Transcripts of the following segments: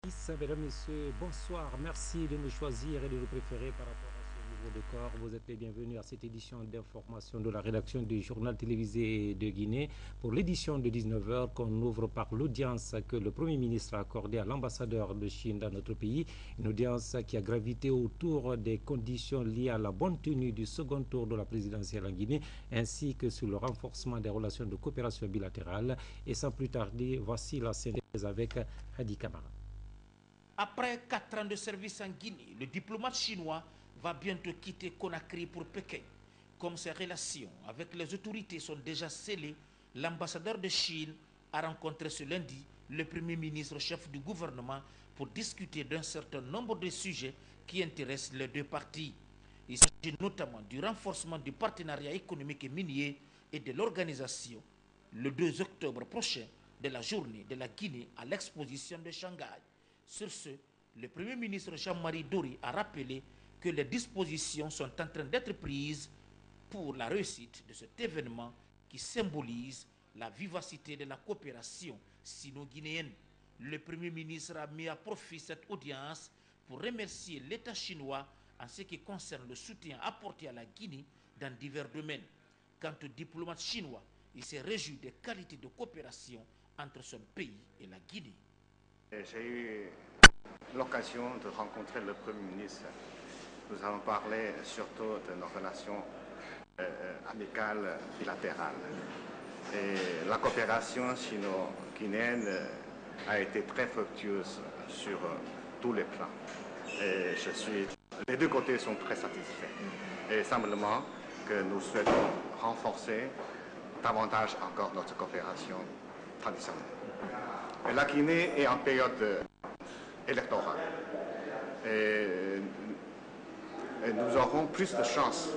Mesdames, Messieurs, bonsoir. Merci de nous choisir et de nous préférer par rapport à ce nouveau décor. Vous êtes les bienvenus à cette édition d'information de la rédaction du journal télévisé de Guinée pour l'édition de 19h qu'on ouvre par l'audience que le Premier ministre a accordée à l'ambassadeur de Chine dans notre pays. Une audience qui a gravité autour des conditions liées à la bonne tenue du second tour de la présidentielle en Guinée ainsi que sur le renforcement des relations de coopération bilatérale. Et sans plus tarder, voici la synthèse avec Hadi Kamara. Après 4 ans de service en Guinée, le diplomate chinois va bientôt quitter Conakry pour Pékin. Comme ses relations avec les autorités sont déjà scellées, l'ambassadeur de Chine a rencontré ce lundi le Premier ministre chef du gouvernement pour discuter d'un certain nombre de sujets qui intéressent les deux parties. Il s'agit notamment du renforcement du partenariat économique et minier et de l'organisation, le 2 octobre prochain, de la journée de la Guinée à l'exposition de Shanghai. Sur ce, le Premier ministre Jean-Marie Dory a rappelé que les dispositions sont en train d'être prises pour la réussite de cet événement qui symbolise la vivacité de la coopération sino-guinéenne. Le Premier ministre a mis à profit cette audience pour remercier l'État chinois en ce qui concerne le soutien apporté à la Guinée dans divers domaines. Quant au diplomate chinois, il s'est réjoui des qualités de coopération entre son pays et la Guinée. J'ai eu l'occasion de rencontrer le Premier ministre. Nous avons parlé surtout de nos relations amicales bilatérales. Et la coopération sino-guinéenne a été très fructueuse sur tous les plans. Et les deux côtés sont très satisfaits. Et simplement que nous souhaitons renforcer davantage encore notre coopération traditionnelle. La Guinée est en période électorale et nous aurons plus de chances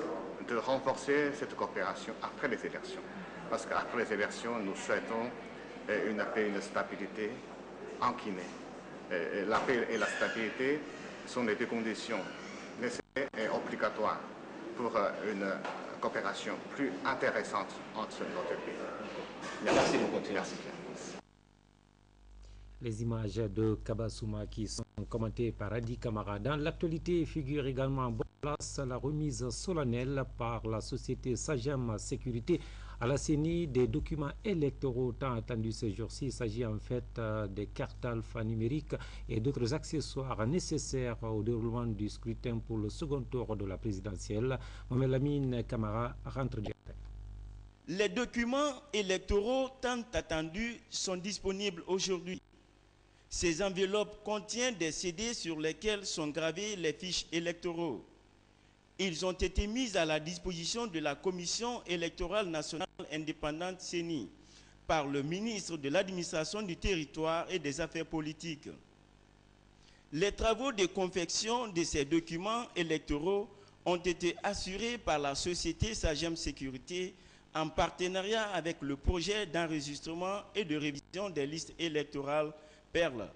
de renforcer cette coopération après les élections. Parce qu'après les élections, nous souhaitons une paix et une stabilité en Guinée. La paix et la stabilité sont les deux conditions nécessaires et obligatoires pour une coopération plus intéressante entre nos deux pays. Merci beaucoup. Merci. Les images de Kabasouma qui sont commentées par Hadi Kamara. Dans l'actualité figure également en bonne place la remise solennelle par la société Sagem Sécurité à la CENI des documents électoraux tant attendus ces jours-ci. Il s'agit en fait des cartes alphanumériques et d'autres accessoires nécessaires au déroulement du scrutin pour le second tour de la présidentielle. Mohamed Lamine Kamara rentre direct. Les documents électoraux tant attendus sont disponibles aujourd'hui. Ces enveloppes contiennent des CD sur lesquels sont gravés les fiches électoraux. Ils ont été mis à la disposition de la Commission électorale nationale indépendante CENI par le ministre de l'Administration du territoire et des affaires politiques. Les travaux de confection de ces documents électoraux ont été assurés par la société Sagem Sécurité en partenariat avec le projet d'enregistrement et de révision des listes électorales Perle.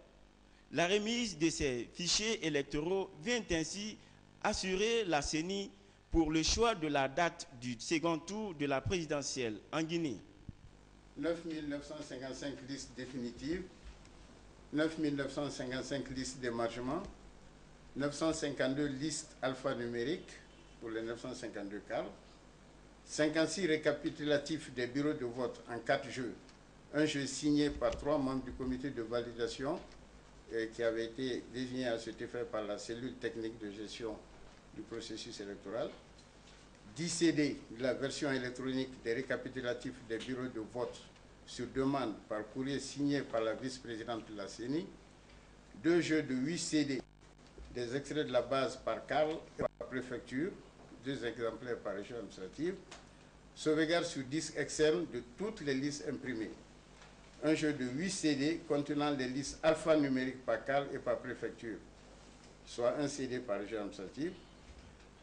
La remise de ces fichiers électoraux vient ainsi assurer la CENI pour le choix de la date du second tour de la présidentielle en Guinée. 9 955 listes définitives, 9 955 listes d'émargement, 952 listes alphanumériques pour les 952 cadres, 56 récapitulatifs des bureaux de vote en 4 jeux. Un jeu signé par 3 membres du comité de validation qui avait été désigné à cet effet par la cellule technique de gestion du processus électoral. 10 CD de la version électronique des récapitulatifs des bureaux de vote sur demande par courrier signé par la vice-présidente de la CENI. 2 jeux de 8 CD, des extraits de la base par Carl et par préfecture, 2 exemplaires par région administrative. Sauvegarde sur disque externe de toutes les listes imprimées. Un jeu de 8 CD contenant les listes alphanumériques par CAL et par préfecture, soit un CD par région administrative,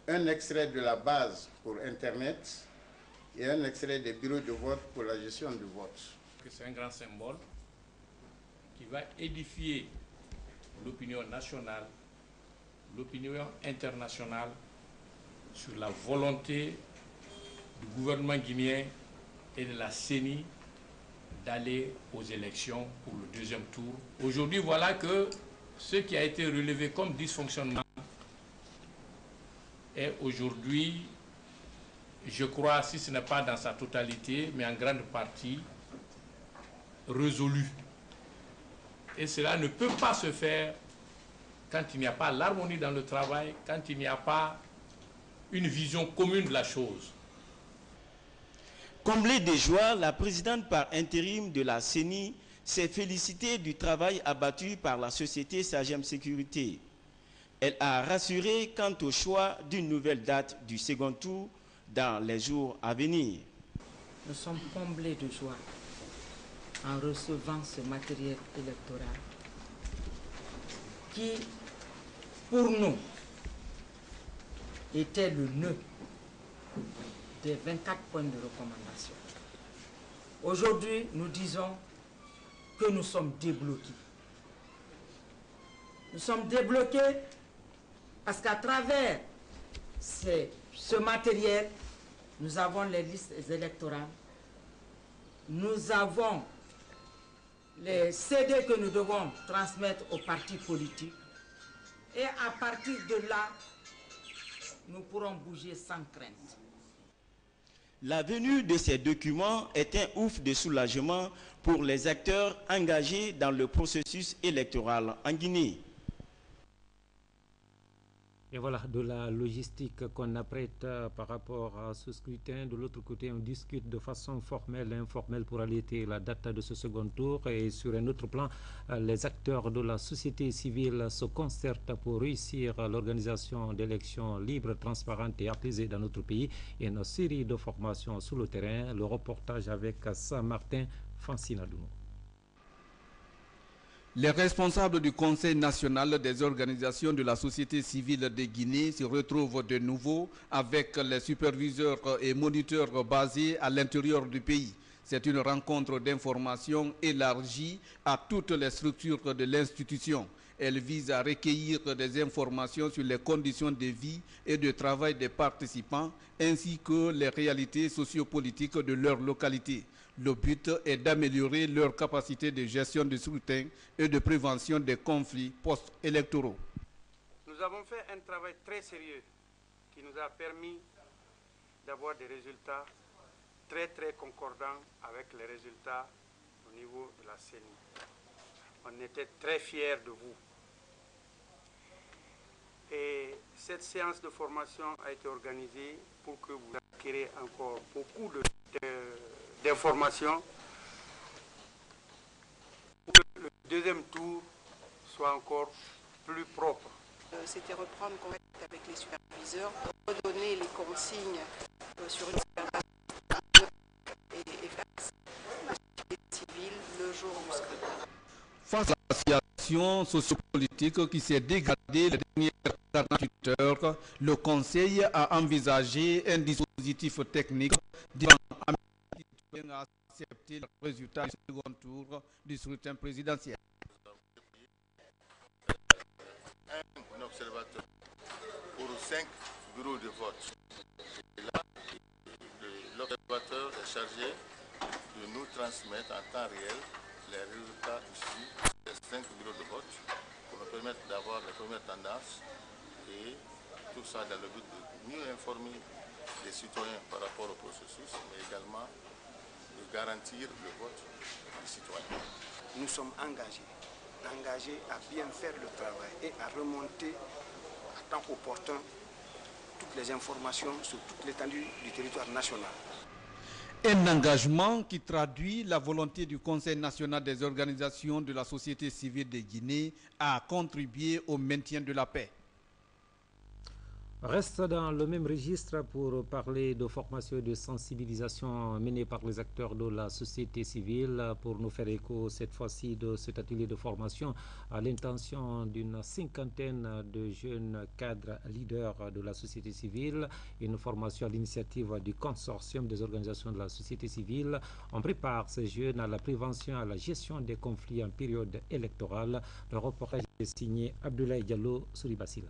un extrait de la base pour Internet et un extrait des bureaux de vote pour la gestion du vote. C'est un grand symbole qui va édifier l'opinion nationale, l'opinion internationale sur la volonté du gouvernement guinéen et de la CENI d'aller aux élections pour le deuxième tour. Aujourd'hui, voilà que ce qui a été relevé comme dysfonctionnement est aujourd'hui, je crois, si ce n'est pas dans sa totalité, mais en grande partie, résolu. Et cela ne peut pas se faire quand il n'y a pas l'harmonie dans le travail, quand il n'y a pas une vision commune de la chose. Comblée de joie, la présidente par intérim de la CENI s'est félicitée du travail abattu par la société Sagem Sécurité. Elle a rassuré quant au choix d'une nouvelle date du second tour dans les jours à venir. Nous sommes comblés de joie en recevant ce matériel électoral qui, pour nous, était le nœud des 24 points de recommandation. Aujourd'hui, nous disons que nous sommes débloqués. Nous sommes débloqués parce qu'à travers ce matériel, nous avons les listes électorales, nous avons les CD que nous devons transmettre aux partis politiques et à partir de là, nous pourrons bouger sans crainte. La venue de ces documents est un ouf de soulagement pour les acteurs engagés dans le processus électoral en Guinée. Et voilà, de la logistique qu'on apprête par rapport à ce scrutin. De l'autre côté, on discute de façon formelle et informelle pour allaiter la date de ce second tour. Et sur un autre plan, les acteurs de la société civile se concertent pour réussir l'organisation d'élections libres, transparentes et apaisées dans notre pays. Et une série de formations sur le terrain. Le reportage avec Saint-Martin Fancinadouno. Les responsables du Conseil national des organisations de la société civile de Guinée se retrouvent de nouveau avec les superviseurs et moniteurs basés à l'intérieur du pays. C'est une rencontre d'information élargie à toutes les structures de l'institution. Elle vise à recueillir des informations sur les conditions de vie et de travail des participants ainsi que les réalités sociopolitiques de leur localité. Le but est d'améliorer leur capacité de gestion du scrutin et de prévention des conflits post-électoraux. Nous avons fait un travail très sérieux qui nous a permis d'avoir des résultats très concordants avec les résultats au niveau de la CENI. On était très fiers de vous. Et cette séance de formation a été organisée pour que vous acquériez encore beaucoup d'informations pour que le deuxième tour soit encore plus propre. C'était reprendre contact avec les superviseurs, redonner les consignes sur une et faire la société civile le jour du scrutin. Face à la situation sociopolitique qui s'est dégradée les dernières 48 heures, le Conseil a envisagé un dispositif technique devant à accepter le résultat du second tour du scrutin présidentiel. Un observateur pour 5 bureaux de vote. Et là, l'observateur est chargé de nous transmettre en temps réel les résultats issus des 5 bureaux de vote pour nous permettre d'avoir les premières tendances et tout ça dans le but de mieux informer les citoyens par rapport au processus, mais également de garantir le vote des citoyens. Nous sommes engagés à bien faire le travail et à remonter à temps opportun toutes les informations sur toute l'étendue du territoire national. Un engagement qui traduit la volonté du Conseil national des organisations de la société civile de Guinée à contribuer au maintien de la paix. Reste dans le même registre pour parler de formation et de sensibilisation menée par les acteurs de la société civile pour nous faire écho cette fois-ci de cet atelier de formation à l'intention d'une 50aine de jeunes cadres leaders de la société civile, une formation à l'initiative du consortium des organisations de la société civile. On prépare ces jeunes à la prévention et à la gestion des conflits en période électorale. Le reportage est signé Abdoulaye Diallo Souribassila.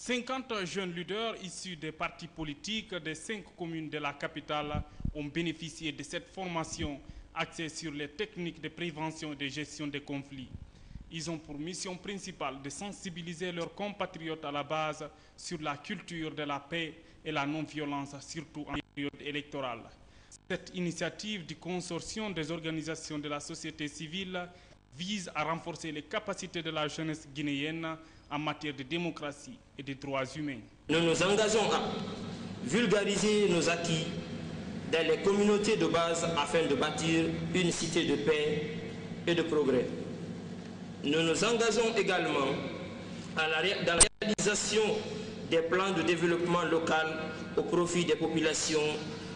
50 jeunes leaders issus des partis politiques des 5 communes de la capitale ont bénéficié de cette formation axée sur les techniques de prévention et de gestion des conflits. Ils ont pour mission principale de sensibiliser leurs compatriotes à la base sur la culture de la paix et la non-violence, surtout en période électorale. Cette initiative du consortium des organisations de la société civile vise à renforcer les capacités de la jeunesse guinéenne en matière de démocratie et de droits humains. Nous nous engageons à vulgariser nos acquis dans les communautés de base afin de bâtir une cité de paix et de progrès. Nous nous engageons également dans la réalisation des plans de développement local au profit des populations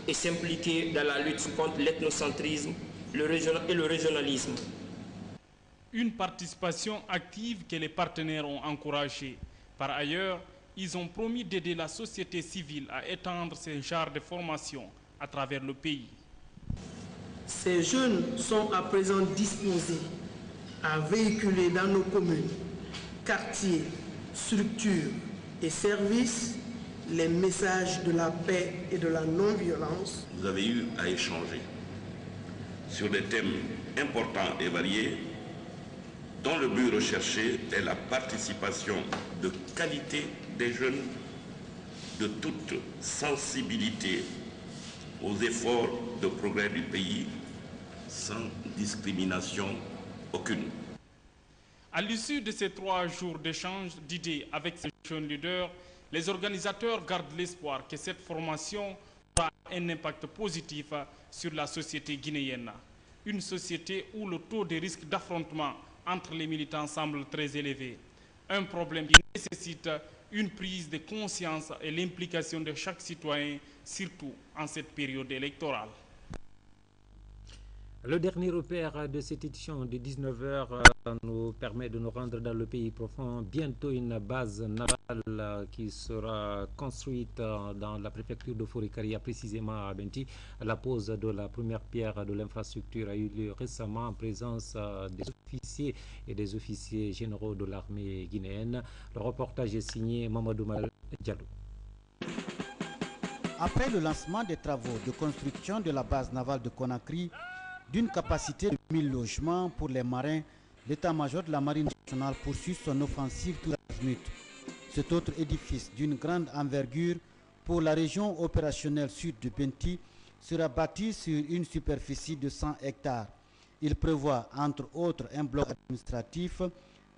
et s'impliquer dans la lutte contre l'ethnocentrisme et le régionalisme. Une participation active que les partenaires ont encouragée. Par ailleurs, ils ont promis d'aider la société civile à étendre ce genre de formation à travers le pays. Ces jeunes sont à présent disposés à véhiculer dans nos communes, quartiers, structures et services les messages de la paix et de la non-violence. Vous avez eu à échanger sur des thèmes importants et variés dont le but recherché est la participation de qualité des jeunes de toute sensibilité aux efforts de progrès du pays sans discrimination aucune. À l'issue de ces 3 jours d'échange d'idées avec ces jeunes leaders, les organisateurs gardent l'espoir que cette formation aura un impact positif sur la société guinéenne. Une société où le taux de risque d'affrontement entre les militants semble très élevé. Un problème qui nécessite une prise de conscience et l'implication de chaque citoyen, surtout en cette période électorale. Le dernier repère de cette édition de 19h nous permet de nous rendre dans le pays profond. Bientôt une base navale qui sera construite dans la préfecture de Forikaria, précisément à Benti. La pose de la première pierre de l'infrastructure a eu lieu récemment en présence des officiers et des officiers généraux de l'armée guinéenne. Le reportage est signé Mamadou Mal Diallo. Après le lancement des travaux de construction de la base navale de Conakry, d'une capacité de 1000 logements pour les marins, l'état-major de la marine nationale poursuit son offensive tout azimut. Cet autre édifice d'une grande envergure pour la région opérationnelle sud de Benti sera bâti sur une superficie de 100 hectares. Il prévoit entre autres un bloc administratif,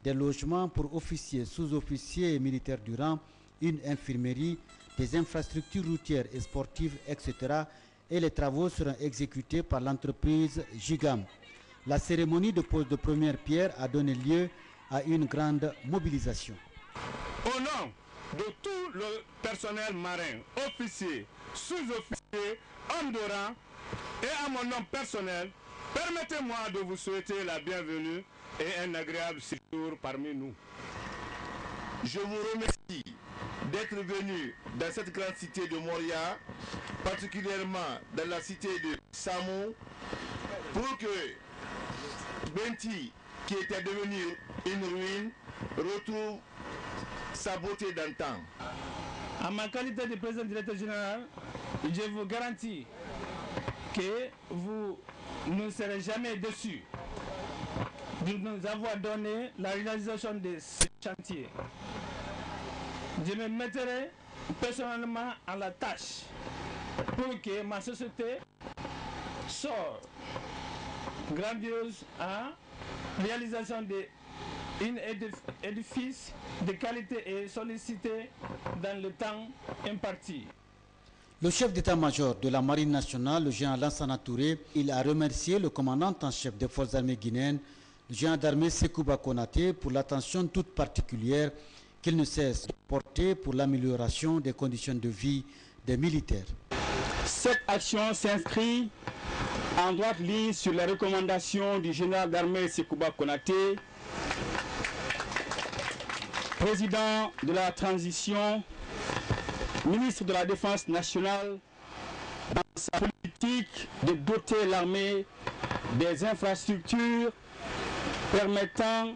des logements pour officiers, sous-officiers et militaires du rang, une infirmerie, des infrastructures routières et sportives, etc. et les travaux seront exécutés par l'entreprise Gigam. La cérémonie de pose de première pierre a donné lieu à une grande mobilisation. Au nom de tout le personnel marin, officiers, sous-officiers, hommes de rang et à mon nom personnel, permettez-moi de vous souhaiter la bienvenue et un agréable séjour parmi nous. Je vous remercie d'être venu dans cette grande cité de Moria, particulièrement dans la cité de Samou, pour que Benti, qui était devenu une ruine, retrouve sa beauté d'antan. En ma qualité de président directeur général, je vous garantis que vous ne serez jamais déçus de nous avoir donné la réalisation de ce chantier. Je me mettrai personnellement à la tâche pour que ma société soit grandiose en réalisation d'un édifice de qualité et sollicité dans le temps imparti. Le chef d'état-major de la Marine nationale, le général Lansana Touré, il a remercié le commandant en chef des forces armées guinéennes, le général d'armée Sekouba Konaté, pour l'attention toute particulière qu'il ne cesse de porter pour l'amélioration des conditions de vie des militaires. Cette action s'inscrit en droite ligne sur les recommandations du général d'armée Sekouba Konaté, président de la transition, ministre de la Défense nationale, dans sa politique de doter l'armée des infrastructures permettant